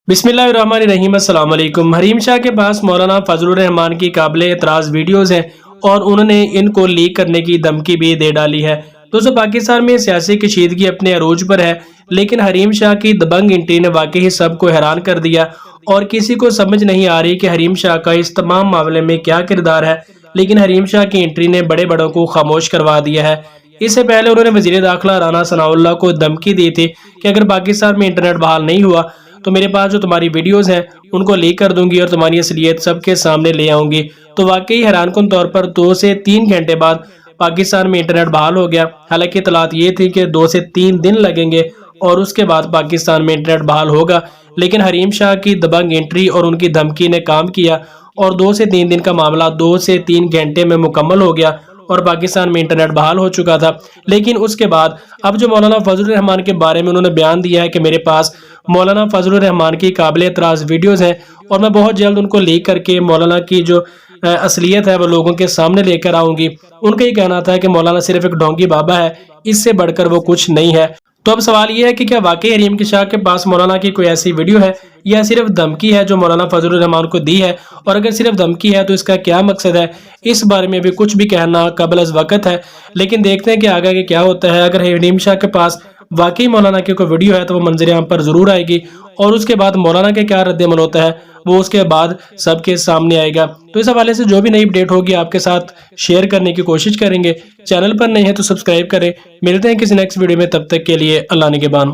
बिस्मिल्लाहिर्रहमानिर्रहीम। अस्सलाम वालेकुम। हरीम शाह के पास मौलाना फजलुर रहमान की काबिल एतराज़ वीडियोज़ हैं और उन्होंने इनको लीक करने की धमकी भी दे डाली है। दोस्तों, पाकिस्तान में सियासी कशीदगी अपने अरूज पर है, लेकिन हरीम शाह की दबंग एंट्री ने वाकई ही सबको हैरान कर दिया और किसी को समझ नहीं आ रही कि हरीम शाह का इस तमाम मामले में क्या किरदार है। लेकिन हरीम शाह की एंट्री ने बड़े बड़ों को खामोश करवा दिया है। इससे पहले उन्होंने वजीर दाखिला राना सनाउल्लाह को धमकी दी थी कि अगर पाकिस्तान में इंटरनेट बहाल नहीं हुआ तो मेरे पास जो तुम्हारी वीडियोस हैं उनको लीक कर दूंगी और तुम्हारी असलियत सबके सामने ले आऊंगी। तो वाकई हैरानकुन तौर पर 2 से 3 घंटे बाद पाकिस्तान में इंटरनेट बहाल हो गया। हालांकि इतलात ये थी कि 2 से 3 दिन लगेंगे और उसके बाद पाकिस्तान में इंटरनेट बहाल होगा, लेकिन हरीम शाह की दबंग एंट्री और उनकी धमकी ने काम किया और 2 से 3 दिन का मामला 2 से 3 घंटे में मुकम्मल हो गया और पाकिस्तान में इंटरनेट बहाल हो चुका था। लेकिन उसके बाद अब जो मौलाना फजलुर रहमान के बारे में उन्होंने बयान दिया है कि मेरे पास मौलाना फजलुर रहमान की काबिल एतराज़ वीडियोज़ हैं और मैं बहुत जल्द उनको लीक करके मौलाना की जो असलियत है वो लोगों के सामने लेकर आऊंगी। उनका ये कहना था कि मौलाना सिर्फ एक ढोंगी बाबा है, इससे बढ़कर वो कुछ नहीं है। तो अब सवाल ये है कि क्या वाकई हरीम शाह के पास मौलाना की कोई ऐसी वीडियो है या सिर्फ धमकी है जो मौलाना फजलुर रहमान को दी है, और अगर सिर्फ धमकी है तो इसका क्या मकसद है, इस बारे में भी कुछ भी कहना कबल अज़ वक़्त है। लेकिन देखते हैं कि आगे के क्या होता है। अगर हरीम शाह के पास वाकई मौलाना की कोई वीडियो है तो वो मंजर आम पर जरूर आएगी और उसके बाद मौलाना के क्या रद्द-ए-अमल होता है वो उसके बाद सबके सामने आएगा। तो इस हवाले से जो भी नई अपडेट होगी आपके साथ शेयर करने की कोशिश करेंगे। चैनल पर नए हैं तो सब्सक्राइब करें। मिलते हैं किसी नेक्स्ट वीडियो में, तब तक के लिए अल्लाह निगहबान।